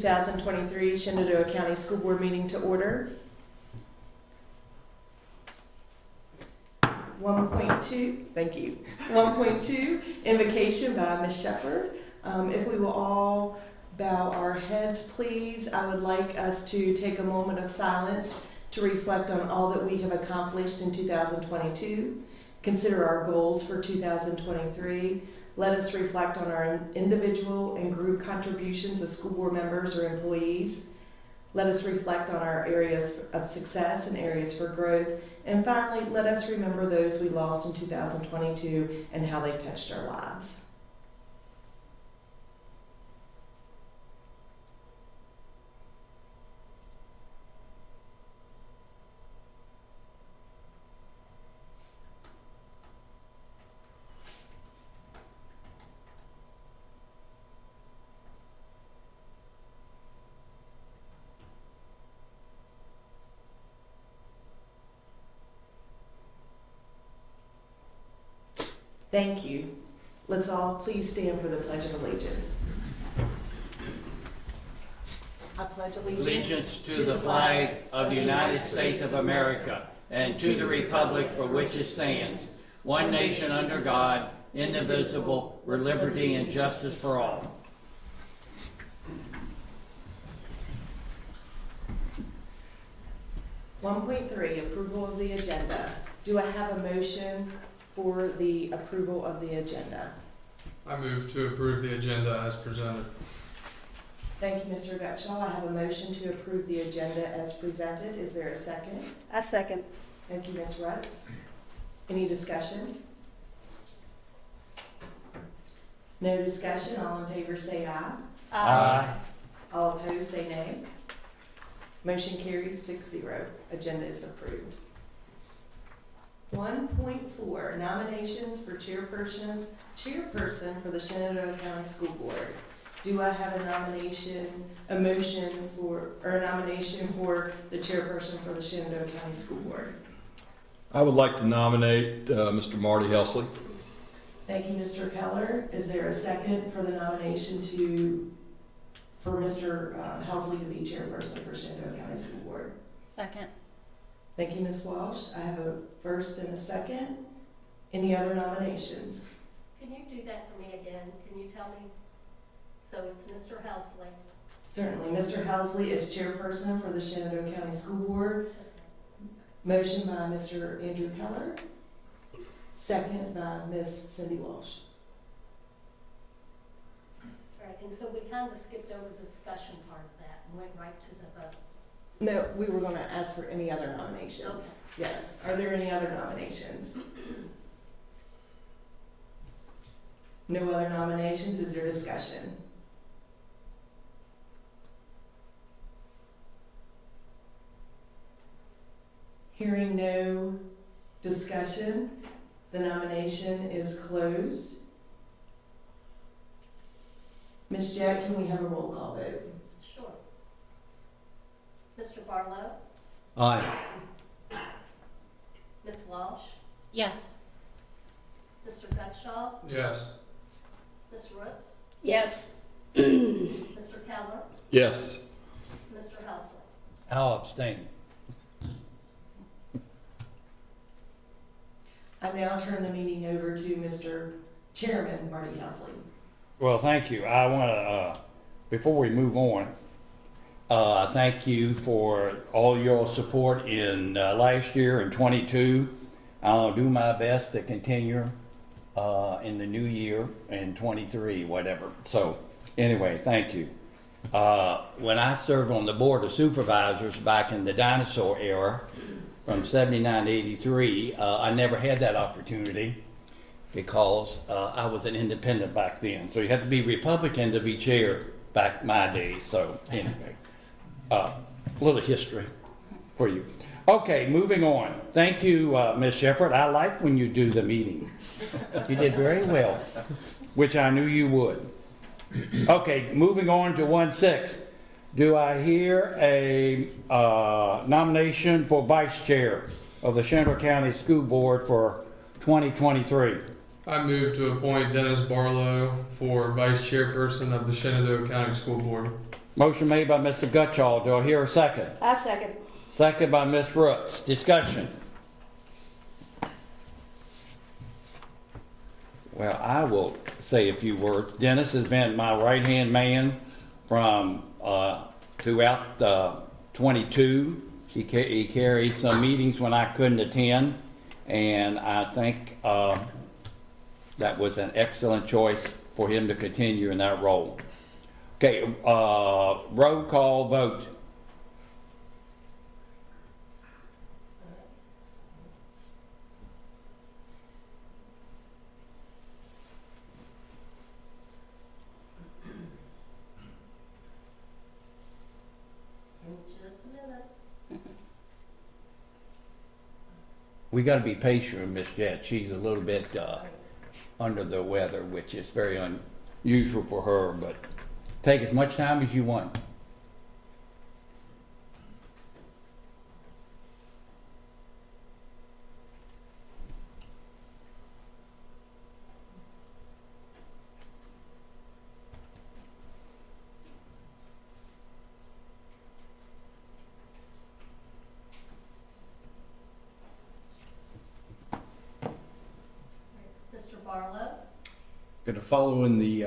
2023 Shenandoah County School Board meeting to order. 1.2, thank you. 1.2, invocation by Ms. Shepherd. If we will all bow our heads, please. I would like us to take a moment of silence to reflect on all that we have accomplished in 2022. Consider our goals for 2023. Let us reflect on our individual and group contributions as school board members or employees. Let us reflect on our areas of success and areas for growth. And finally, let us remember those we lost in 2022 and how they touched our lives. Thank you. Let's all please stand for the Pledge of Allegiance. I pledge allegiance to the flag of the United States of America and to the republic for which it stands, one nation under God, indivisible, with liberty and justice for all. Approval of the agenda. Do I have a motion for the approval of the agenda? I move to approve the agenda as presented. Thank you, Mr. Gutschall. I have a motion to approve the agenda as presented. Is there a second? I second. Thank you, Ms. Rutz. Any discussion? No discussion. All in favor say aye. Aye. All opposed say nay. Motion carries 6-0. Agenda is approved. 1.4, nominations for chairperson for the Shenandoah County School Board. Do I have a nomination for the chairperson for the Shenandoah County School Board? I would like to nominate Mr. Marty Helsley. Thank you, Mr. Keller. Is there a second for the nomination for Mr. Helsley to be chairperson for Shenandoah County School Board? Second. Thank you, Ms. Walsh. I have a first and a second. Any other nominations? Can you do that for me again? Can you tell me? So it's Mr. Helsley. Certainly. Mr. Helsley is chairperson for the Shenandoah County School Board. Motion by Mr. Andrew Keller. Second by Ms. Cindy Walsh. All right, and so we kind of skipped over the discussion part of that and went right to the vote. No, we were going to ask for any other nominations. Okay. Yes. Are there any other nominations? No other nominations. Is there discussion? Hearing no discussion, the nomination is closed. Ms. Jack, can we have a roll call vote? Sure. Mr. Barlow? Aye. Ms. Walsh? Yes. Mr. Gutschall? Yes. Ms. Roots? Yes. Mr. Keller? Yes. Mr. Helsley? I'll abstain. I now turn the meeting over to Mr. Chairman Marty Helsley. Well, thank you. I want to, before we move on, thank you for all your support in last year in 22. I'll do my best to continue in the new year in 23, whatever. So anyway, thank you. When I served on the Board of Supervisors back in the dinosaur era from 79 to 83, I never had that opportunity because I was an independent back then. So you had to be Republican to be chair back my days. So anyway, a little history for you. Okay, moving on. Thank you, Ms. Shepherd. I like when you do the meeting. You did very well, which I knew you would. Okay, moving on to 1.6. Do I hear a nomination for vice chair of the Shenandoah County School Board for 2023? I move to appoint Dennis Barlow for Vice Chairperson of the Shenandoah County School Board. Motion made by Mr. Gutschall. Do I hear a second? I second. Second by Ms. Roots. Discussion. Well, I will say a few words. Dennis has been my right-hand man from throughout 22. He carried some meetings when I couldn't attend, and I think that was an excellent choice for him to continue in that role. Okay, roll call vote. In just a minute. We got to be patient with Miss Jett. She's a little bit under the weather, which is very unusual for her, but take as much time as you want. Mr. Barlow, Going to follow in the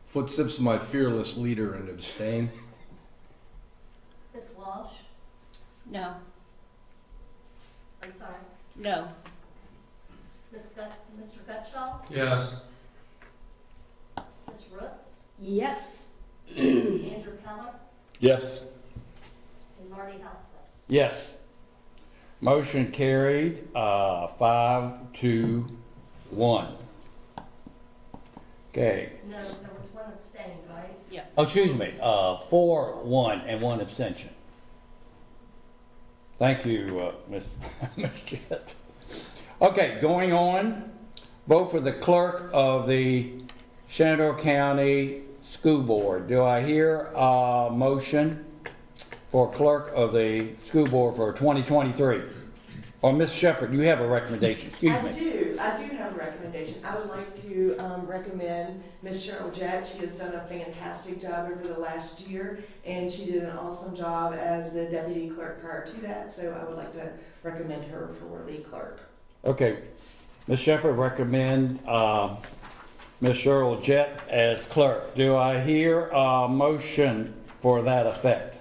footsteps of my fearless leader and abstain. Ms. Walsh, No. I'm sorry, No. Mr. Gutschall, Yes. Ms. Roots, Yes. Andrew Keller, Yes. and Marty Hausman. Yes. Motion carried, 5-1. Okay. No, there was one abstained, right? Yeah. Oh, excuse me, 4-1 and 1 abstention. Thank you, Ms. Jett. Okay, going on, vote for the clerk of the Shenandoah County School Board. Do I hear a motion for clerk of the school board for 2023? Or Ms. Shepherd, you have a recommendation, excuse me. I do have a recommendation. I would like to recommend Ms. Cheryl Jett. She has done a fantastic job over the last year, and she did an awesome job as the deputy clerk prior to that, so I would like to recommend her for lead clerk. Okay, Ms. Shepherd recommend Ms. Cheryl Jett as clerk. Do I hear a motion for that effect?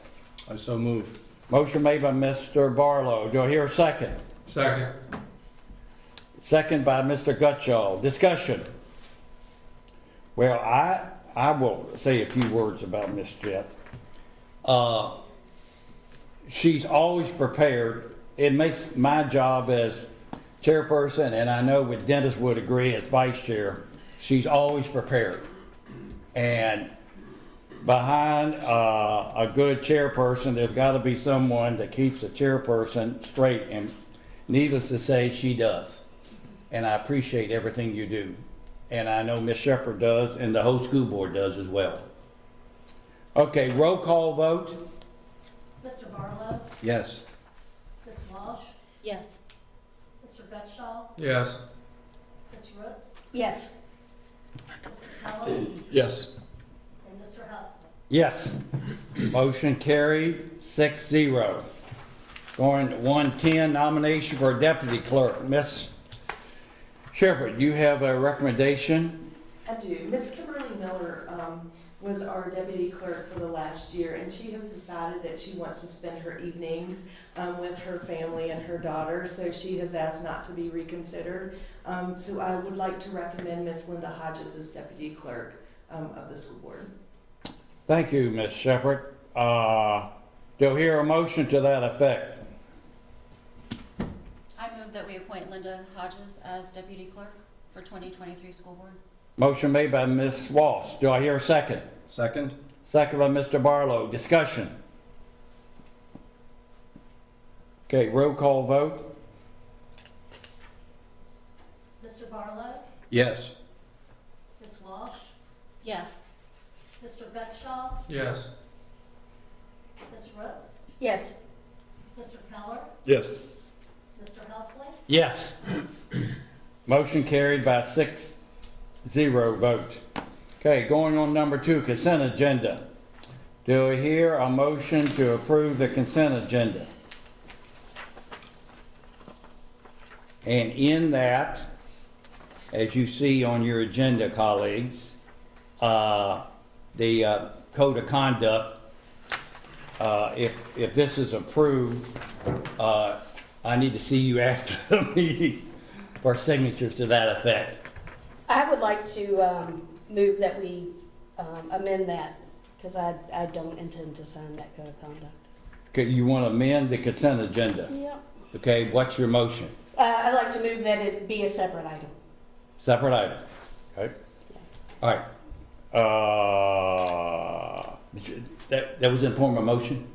I so move. Motion made by Mr. Barlow. Do I hear a second? Second. Second by Mr. Gutschall. Discussion. Well, I will say a few words about Ms. Jett. She's always prepared. It makes my job as chairperson, and I know with Dennis would agree as vice chair, she's always prepared. And behind a good chairperson, there's got to be someone that keeps the chairperson straight, and needless to say, she does. And I appreciate everything you do. And I know Ms. Shepherd does, and the whole school board does as well. Okay, roll call vote. Mr. Barlow, Yes. Ms. Walsh, Yes. Mr. Gutschall, Yes. Ms. Roots, Yes. Mr. Keller, Yes. and Mr. Hausman. Yes. Motion carried, 6-0. Going to 110, nomination for deputy clerk. Ms. Shepherd, you have a recommendation? I do. Miss Kimberly Miller was our deputy clerk for the last year, and she has decided that she wants to spend her evenings with her family and her daughter, so she has asked not to be reconsidered. So I would like to recommend Miss Linda Hodges as deputy clerk of the school board. Thank you, Ms. Shepherd. Do I hear a motion to that effect? I move that we appoint Linda Hodges as deputy clerk for 2023 school board. Motion made by Ms. Walsh. Do I hear a second? Second? Second by Mr. Barlow. Discussion. Okay, roll call vote. Mr. Barlow, Yes. Ms. Walsh, Yes. Mr. Gutschall, Yes. Ms. Roots, Yes. Mr. Keller, Yes. Mr. Hussling, Yes. Motion carried by 6-0 vote. Okay, going on number 2, consent agenda. Do I hear a motion to approve the consent agenda? And in that, as you see on your agenda, colleagues, the code of conduct, if this is approved, I need to see you after the meeting for signatures to that effect. I would like to move that we amend that, because I don't intend to sign that code of conduct. Okay, you want to amend the consent agenda? Yep. Okay, what's your motion? I'd like to move that it be a separate item. Separate item. Okay. All right. That was in form of motion?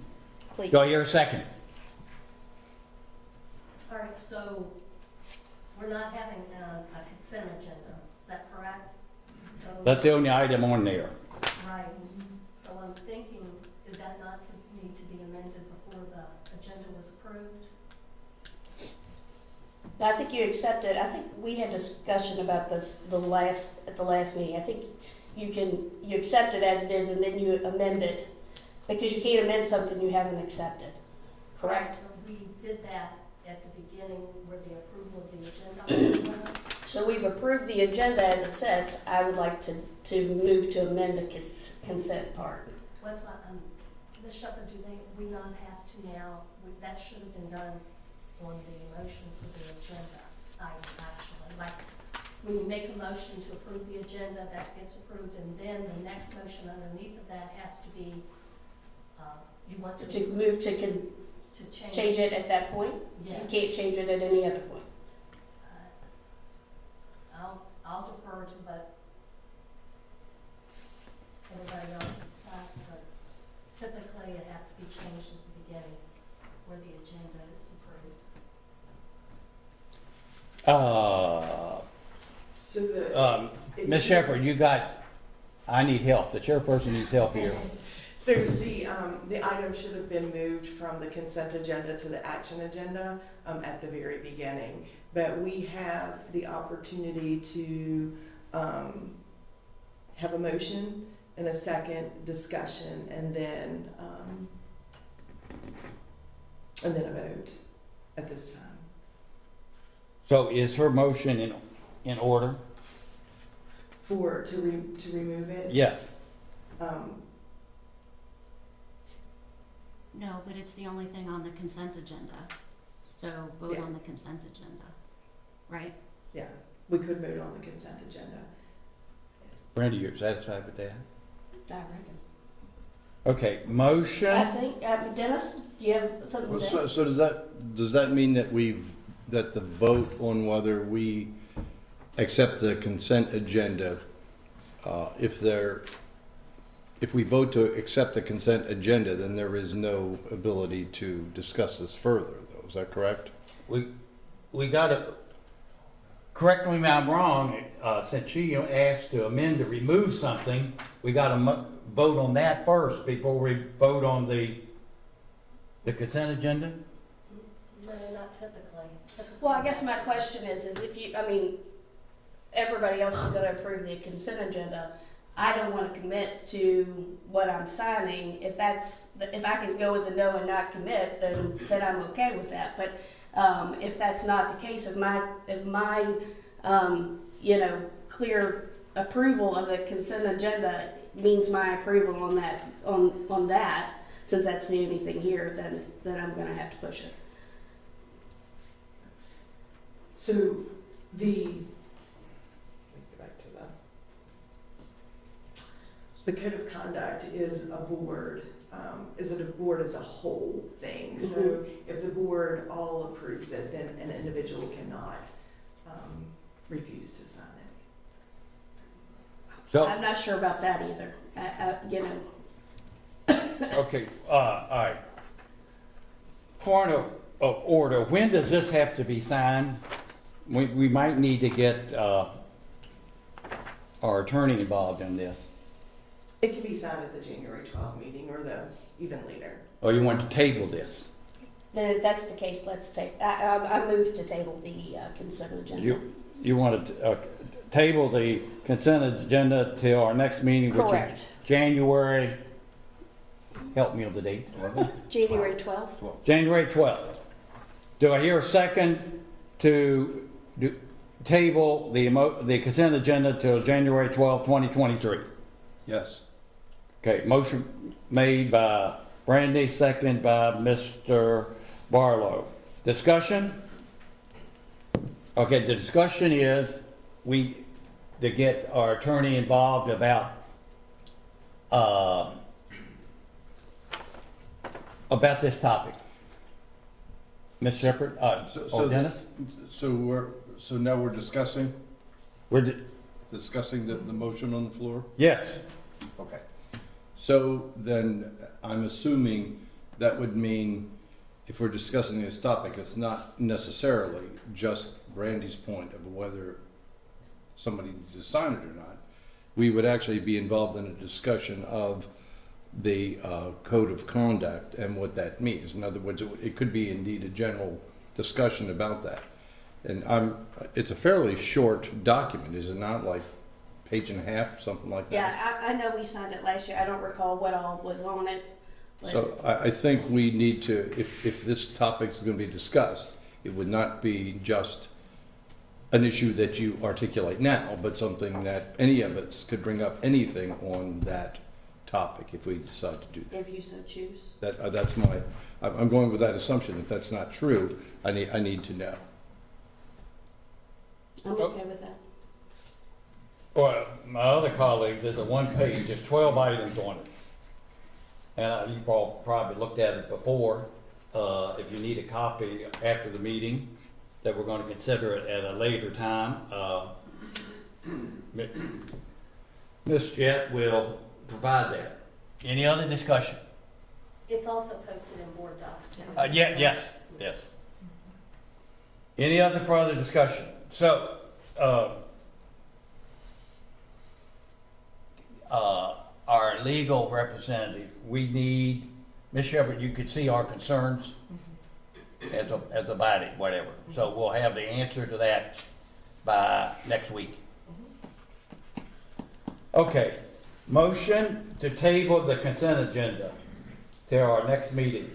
Please. Do I hear a second? All right, so we're not having a consent agenda, is that correct? So, That's the only item on there. right, so I'm thinking, did that not need to be amended before the agenda was approved? I think you accepted, I think we had discussion about this at the last meeting. I think you accept it as it is and then you amend it, because you can't amend something you haven't accepted, correct? So we did that at the beginning where the approval of the agenda. So we've approved the agenda as it sits. I would like to move to amend the consent part. What's my, Ms. Shepherd, we not have to now, that should have been done on the motion for the agenda item, actually. Like, when you make a motion to approve the agenda, that gets approved, and then the next motion underneath of that has to be, you want to Move to change. change it at that point? Yes. You can't change it at any other point. I'll defer to what everybody else decides, but typically it has to be changed at the beginning where the agenda is approved. So the. it Ms. should- Shepherd, I need help. The chairperson needs help here. So the item should have been moved from the consent agenda to the action agenda at the very beginning. But we have the opportunity to have a motion and a second discussion and then a vote at this time. So is her motion in order? To remove it? Yes. No, but it's the only thing on the consent agenda. So vote Yeah. on the consent agenda, right? Yeah, we could vote on the consent agenda. Brenda, you satisfied with that? I reckon. Okay, motion. I think, Dennis, do you have something to say? So does that mean that that the vote on whether we accept the consent agenda, if we vote to accept the consent agenda, then there is no ability to discuss this further, though, is that correct? We gotta, correct me if I'm wrong, since she asked to amend to remove something, we gotta vote on that first before we vote on the consent agenda? No, not typically. Well, I guess my question is if you, everybody else is gonna approve the consent agenda. I don't wanna commit to what I'm signing. If I can go with a no and not commit, then I'm okay with that. But, if that's not the case, if my clear approval of the consent agenda means my approval on that, since that's the only thing here, then I'm gonna have to push it. So let me go back to the code of conduct is a board. Is it a board as a whole thing? So if the board all approves it, then an individual cannot refuse to sign it. So, I'm not sure about that either. okay, all right. Point of order, when does this have to be signed? We might need to get our attorney involved in this. It can be signed at the January 12th meeting or even later. Or you want to table this? Then if that's the case, let's take, I move to table the consent agenda. You want to table the consent agenda till our next meeting, which is Correct. January help me on the date. January 12th. January 12th. Do I hear a second to table the consent agenda till January 12th, 2023? Yes. Okay, motion made by Brandy, seconded by Mr. Barlow. Discussion? Okay, the discussion is to get our attorney involved about this topic. Ms. Shepherd, Dennis? So now we're discussing We're the motion on the floor? yes. Okay. So then I'm assuming that would mean if we're discussing this topic, it's not necessarily just Brandy's point of whether somebody needs to sign it or not. We would actually be involved in a discussion of the code of conduct and what that means. In other words, it could be indeed a general discussion about that. And it's a fairly short document, is it not? Like page and a half, something like that? Yeah, I know we signed it last year. I don't recall what all was on it. But So I think we need to, if this topic is going to be discussed, it would not be just an issue that you articulate now, but something that any of us could bring up anything on that topic if we decide to do that. if you so choose. That's I'm going with that assumption. If that's not true, I need to know. I'm okay with that. Well, my other colleagues, there's a one page, there's 12 items on it. And you all probably looked at it before. If you need a copy after the meeting, that we're going to consider it at a later time. Ms. Jett will provide that. Any other discussion? It's also posted in board docs too. Yes. Any other further discussion? So, our legal representative, we need, Ms. Shepherd, you could see our concerns as a body, whatever. So we'll have the answer to that by next week. Okay, motion to table the consent agenda to our next meeting.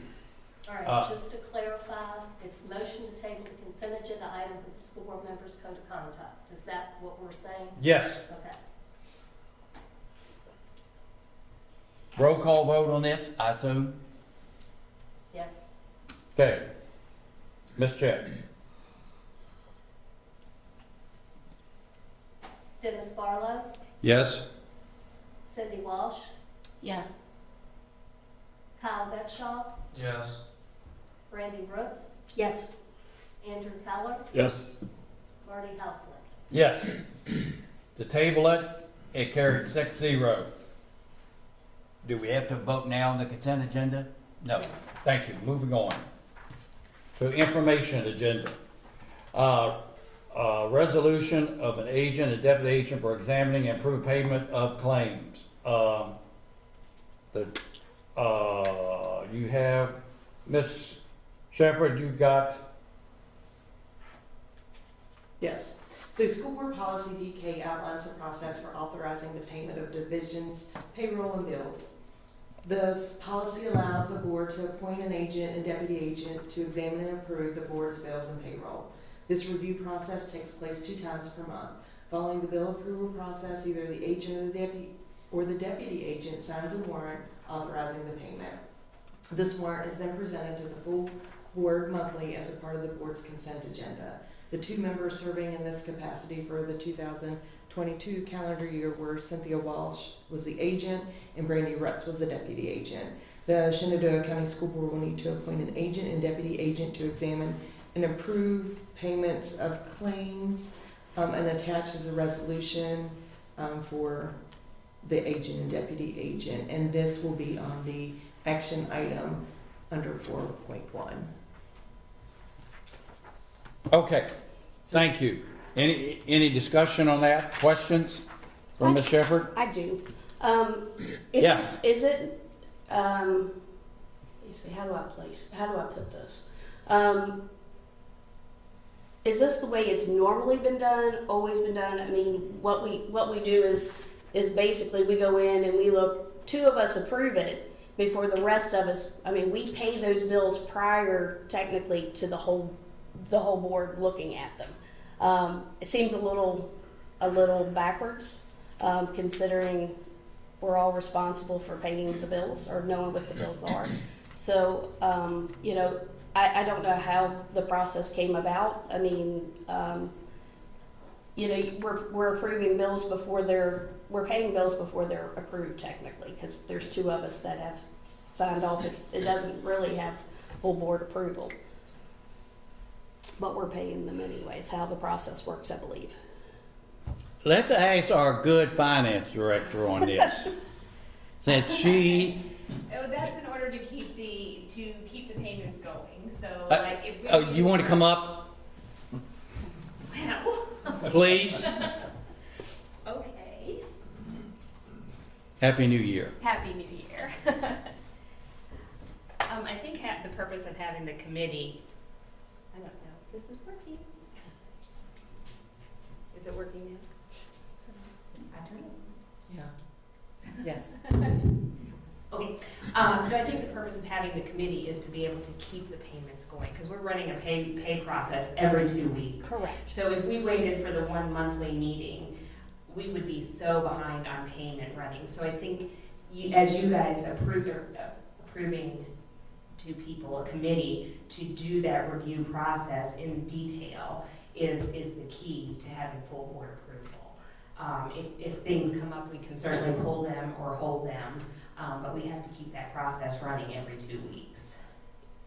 All right, just to clarify, it's motion to table the consent agenda item for the school board members' code of conduct. Is that what we're saying? Yes, Okay. roll call vote on this, I assume. Yes. Okay, Ms. Chet. Dennis Barlow, Yes? Cindy Walsh, Yes. Kyle Betshaw, Yes. Brandy Brooks, Yes. Andrew Fowler, Yes. Marty Houseman. Yes. To table it, it carried 6-0. Do we have to vote now on the consent agenda? No. Thank you. Moving on to information agenda. Resolution of an agent and deputy agent for examining and approved payment of claims. You have, Ms. Shepherd, you got, Yes. So school board policy DK outlines the process for authorizing the payment of divisions, payroll, and bills. This policy allows the board to appoint an agent and deputy agent to examine and approve the board's bills and payroll. This review process takes place 2 times per month. Following the bill approval process, either the agent or the deputy agent signs a warrant authorizing the payment. This warrant is then presented to the full board monthly as a part of the board's consent agenda. The 2 members serving in this capacity for the 2022 calendar year were Cynthia Walsh was the agent and Brandy Rutz was the deputy agent. The Shenandoah County School Board will need to appoint an agent and deputy agent to examine and approve payments of claims and attaches a resolution for the agent and deputy agent. And this will be on the action item under 4.1. okay, thank you. Any discussion on that? Questions from Ms. Shepherd? I do. Yes. Is it, let me see, how do I put this? Is this the way it's normally been done, always been done? I mean, what we do is basically we go in and we look, 2 of us approve it, before the rest of us, I mean, we pay those bills prior technically to the whole board looking at them. It seems a little backwards, considering we're all responsible for paying the bills or knowing what the bills are. So, you know, I don't know how the process came about. I mean, you know, we're approving bills we're paying bills before they're approved technically, because there's two of us that have signed off. It doesn't really have full board approval. But we're paying them anyways, how the process works, I believe. Let's ask our good finance director on this. Since she, Oh, that's in order to keep the payments going. So like if we oh, you want to come up, Well, please? okay. Happy New Year. Happy New Year. I think the purpose of having the committee. I don't know if this is working. Is it working now? I don't know. Yeah. Yes. Okay, so I think the purpose of having the committee is to be able to keep the payments going, because we're running a pay process every 2 weeks. Correct. So if we waited for the one monthly meeting, we would be so behind on payment running. So I think as you guys approving two people, a committee, to do that review process in detail is the key to having full board approval. If things come up, we can certainly pull them or hold them. But we have to keep that process running every 2 weeks.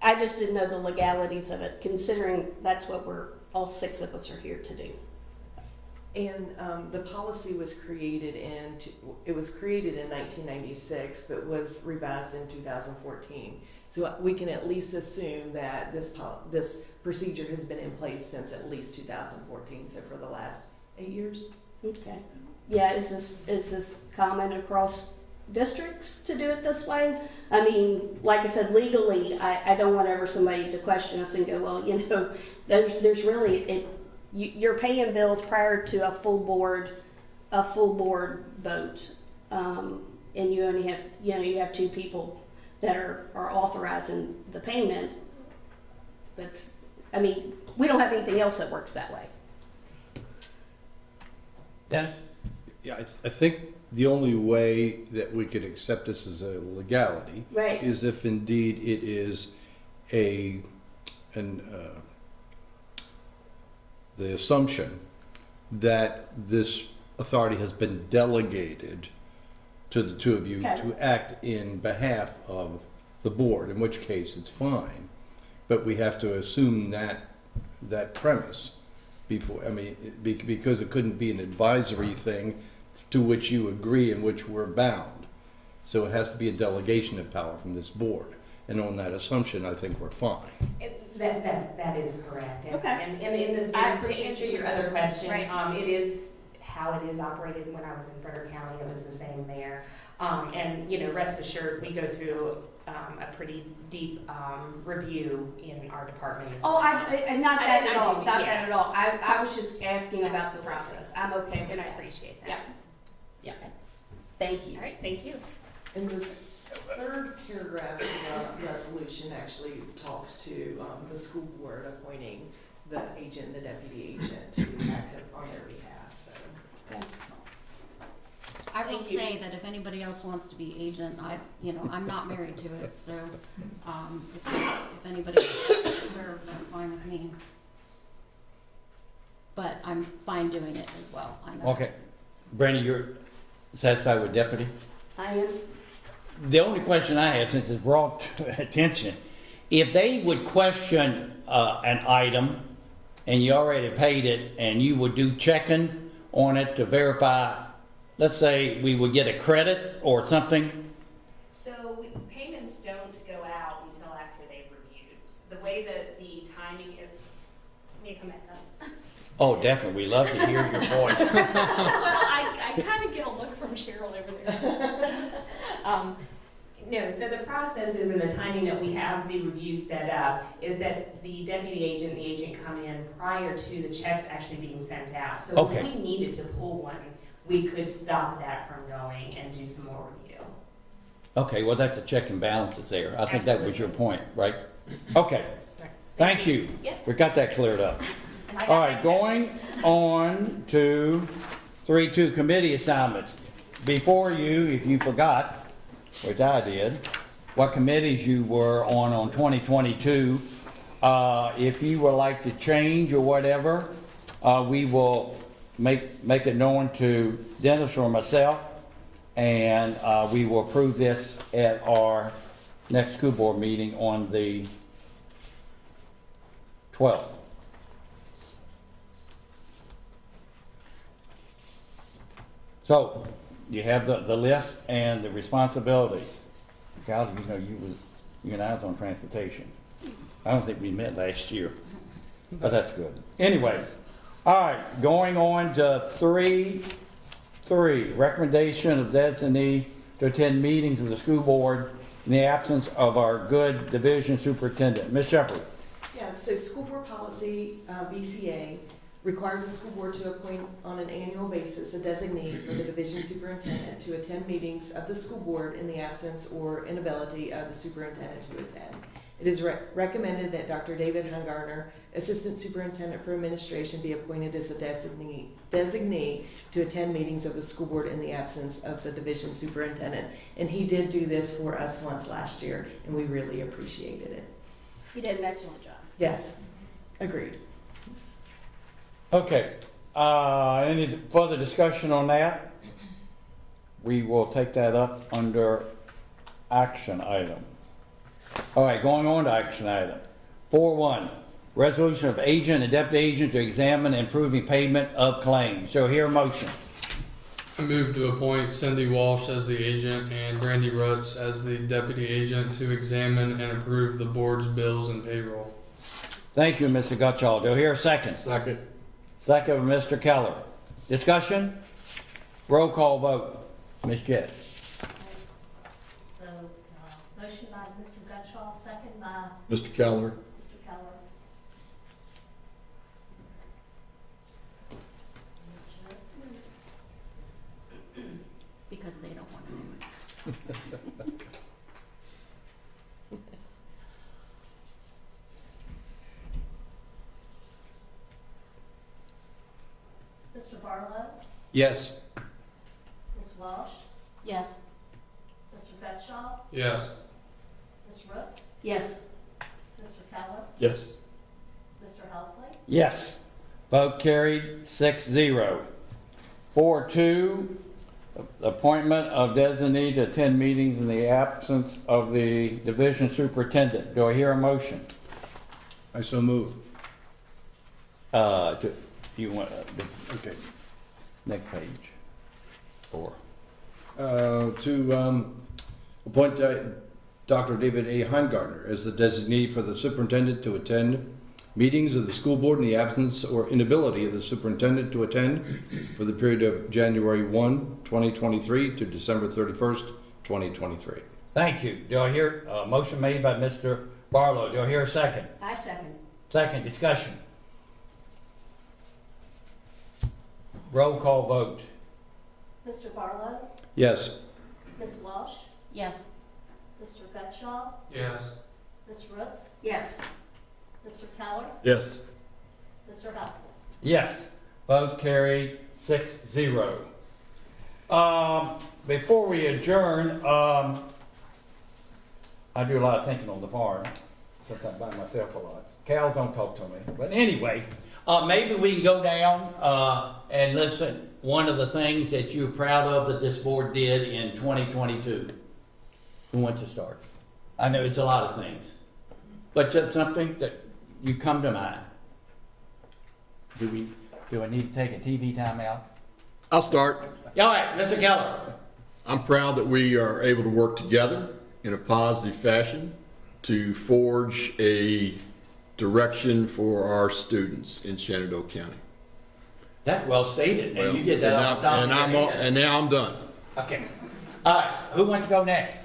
I just didn't know the legalities of it, considering that's what all six of us are here to do. And the policy was created in 1996, but was revised in 2014. So we can at least assume that this procedure has been in place since at least 2014. So for the last 8 years. Okay. Yeah, is this common across districts to do it this way? I mean, like I said, legally, I don't want ever somebody to question us and go, well, you know, there's really you're paying bills prior to a full board vote, and you only have you have two people that are authorizing the payment. I mean, we don't have anything else that works that way. Dennis? Yeah, I think the only way that we could accept this as a legality Right. is if indeed it is the assumption that this authority has been delegated to the two of you Okay. to act in behalf of the board, in which case it's fine. But we have to assume that premise before, I mean, because it couldn't be an advisory thing to which you agree and which we're bound. So it has to be a delegation of power from this board. And on that assumption, I think we're fine. That is correct. And, Okay. And I to appreciate answer you. your other question, Right. it is how it is operated. When I was in Frederick County, it was the same there. And you know, rest assured, we go through a pretty deep review in our department as well. Oh, not that I at all. do, Not yeah. that at all. I was just asking about the process. I'm okay with And I that. appreciate that. Yeah. Yeah. Thank you. All right, thank you. And the third paragraph of the resolution actually talks to the school board appointing the agent, the deputy agent, to act on their behalf. So. I will Thank you. say that if anybody else wants to be agent, I'm not married to it, so, if anybody wants to serve, that's fine with me. But I'm fine doing it as well, I know. Okay. Brandy, you're satisfied with deputy? I am. The only question I have, since it's brought to attention, if they would question an item and you already paid it and you would do checking on it to verify, let's say we would get a credit or something? So payments don't go out until after they've reviewed. The way that the timing is, let me come back up. Oh, definitely. We love to hear your voice. Well, I kind of get a look from Cheryl over there. No, so the process is, and the timing that we have the review set up, is that the deputy agent and the agent come in prior to the checks actually being sent out. So Okay. if we needed to pull one, we could stop that from going and do some more review. Okay, well, that's a check and balances there. I think that was your point, right? Okay, Right. thank you. Yes. We got that cleared up. And I got All my right, steps. going on to 3-2 committee assignments. Before you, if you forgot, which I did, what committees you were on 2022. If you would like to change or whatever, we will make it known to Dennis or myself, and we will approve this at our next school board meeting on the 12th. So, you have the list and the responsibilities. Cal, you know, you and I was on transportation. I don't think we met last year, but that's good. Anyway, all right, going on to 3-3, recommendation of designee to attend meetings of the school board in the absence of our good division superintendent. Ms. Shepherd. Yes, so school board policy, BCA, requires the school board to appoint on an annual basis a designee for the division superintendent to attend meetings of the school board in the absence or inability of the superintendent to attend. It is recommended that Dr. David Hungartner, Assistant Superintendent for Administration, be appointed as a designee to attend meetings of the school board in the absence of the division superintendent. And he did do this for us once last year, and we really appreciated it. You did an excellent job. Yes, agreed. Okay, any further discussion on that? We will take that up under action item. All right, going on to action item. 4-1, resolution of agent and deputy agent to examine and approving payment of claims. So here a motion. I move to appoint Cindy Walsh as the agent and Brandy Rutz as the deputy agent to examine and approve the board's bills and payroll. Thank you, Mr. Gutschall. Do I hear a second? Second. Second, Mr. Keller. Discussion? Roll call vote. Ms. Jett. So, motion by Mr. Gutschall, second by Mr. Keller. Mr. Keller. Because they don't want to do it. Mr. Barlow, Yes. Ms. Walsh, Yes. Mr. Gutschall, Yes. Ms. Roots, Yes. Mr. Keller, Yes. Mr. Helsley, Yes. Vote carried 6-0. 4-2, appointment of designee to attend meetings in the absence of the division superintendent. Do I hear a motion? I so move. You want, Okay. next page. 4. To appoint Dr. David A. Heimgartner as the designee for the superintendent to attend meetings of the school board in the absence or inability of the superintendent to attend for the period of January 1, 2023 to December 31st, 2023. Thank you. Do I hear a motion made by Mr. Barlow? Do I hear a second? I second. Second, discussion. Roll call vote. Mr. Barlow, Yes. Ms. Walsh, Yes. Mr. Gutschall, Yes. Ms. Roots, Yes. Mr. Keller, Yes. Mr. Helsley. Yes. Vote carried 6-0. Before we adjourn, I do a lot of thinking on the farm, since I'm by myself a lot. Cows don't talk to me. But anyway, maybe we can go down and listen. One of the things that you're proud of that this board did in 2022. Who wants to start? I know it's a lot of things, but just something that you come to mind. Do I need to take a TV timeout? I'll start. All right, Mr. Keller. I'm proud that we are able to work together in a positive fashion to forge a direction for our students in Shenandoah County. That's well stated, and you did that off the top of your head. And now I'm done. Okay. All right, who wants to go next?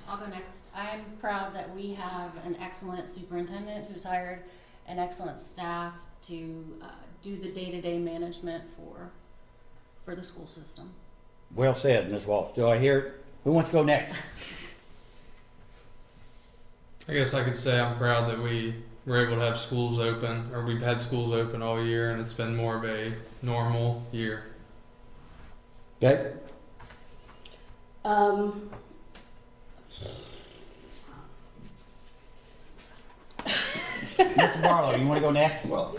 I'll go next. I'm proud that we have an excellent superintendent who's hired an excellent staff to do the day-to-day management for the school system. Well said, Ms. Walsh. Do I hear Who wants to go next? I guess I could say I'm proud that we were able to have schools open, or we've had schools open all year, and it's been more of a normal year. Okay. Mr. Barlow, you want to go next? Well,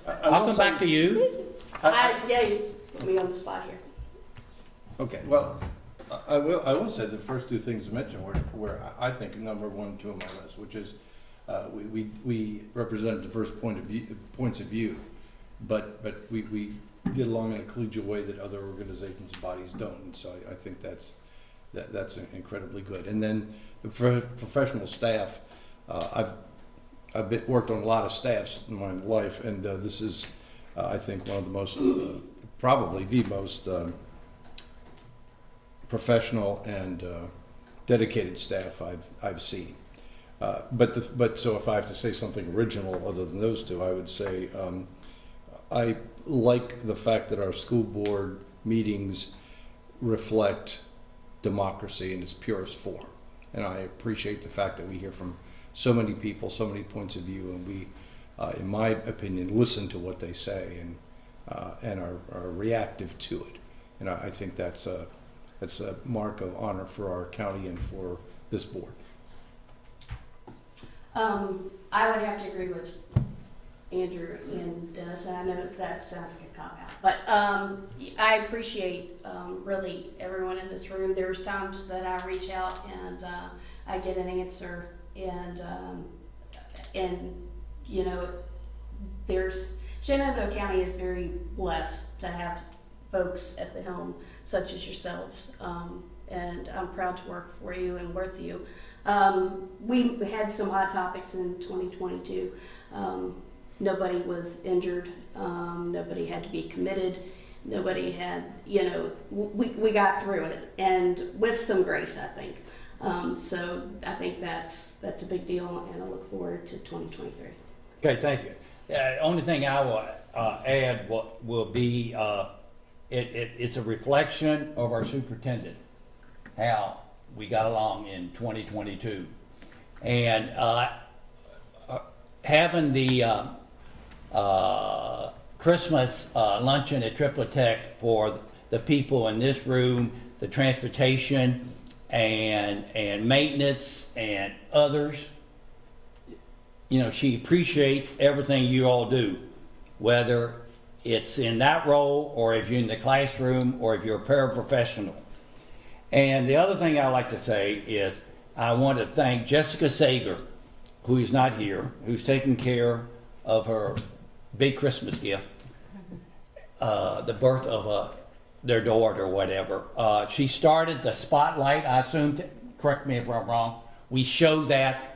I'll come back to you. Yeah, you put me on the spot here. Okay, well, I will say the first two things mentioned were I think number 1 and 2 on my list, which is we represent diverse points of view, but we get along in a collegial way that other organizations and bodies don't, and so I think that's incredibly good. And then the professional staff, I've worked on a lot of staffs in my life, and this is I think one of the most probably the most professional and dedicated staff I've seen. But so if I have to say something original other than those two, I would say I like the fact that our school board meetings reflect democracy in its purest form, and I appreciate the fact that we hear from so many people, so many points of view, and we, in my opinion, listen to what they say and are reactive to it. And I think that's a mark of honor for our county and for this board. I would have to agree with Andrew and Dennis, and I know that sounds like a cop-out, but I appreciate really everyone in this room. There's times that I reach out and I get an answer, and you know, Shenandoah County is very blessed to have folks at the helm such as yourselves, and I'm proud to work for you and with you. We had some hot topics in 2022. Nobody was injured. Nobody had to be committed. Nobody had, you know, we got through it, and with some grace, I think. So I think that's a big deal, and I look forward to 2023. Okay, thank you. Only thing I will add will be it's a reflection of our superintendent, how we got along in 2022, and having the Christmas luncheon at Triplet Tech for the people in this room, the transportation and maintenance and others. You know, she appreciates everything you all do, whether it's in that role or if you're in the classroom or if you're a paraprofessional. And the other thing I like to say is I want to thank Jessica Sager, who is not here, who's taking care of her big Christmas gift, the birth of their daughter or whatever. She started the spotlight, I assume, correct me if I'm wrong, we show that.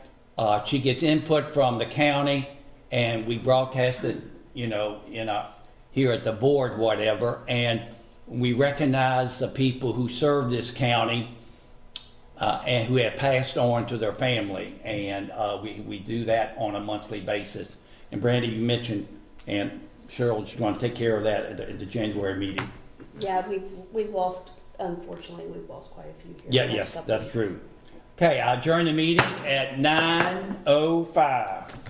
She gets input from the county, and we broadcast it, you know, here at the board, whatever, and we recognize the people who serve this county and who have passed on to their family, and we do that on a monthly basis. And Brandy, you mentioned, and Cheryl's going to take care of that at the January meeting. Yeah, we've lost, unfortunately, we've lost quite a few here. Yeah, yes, that's true. Okay, I adjourn the meeting at 9:05.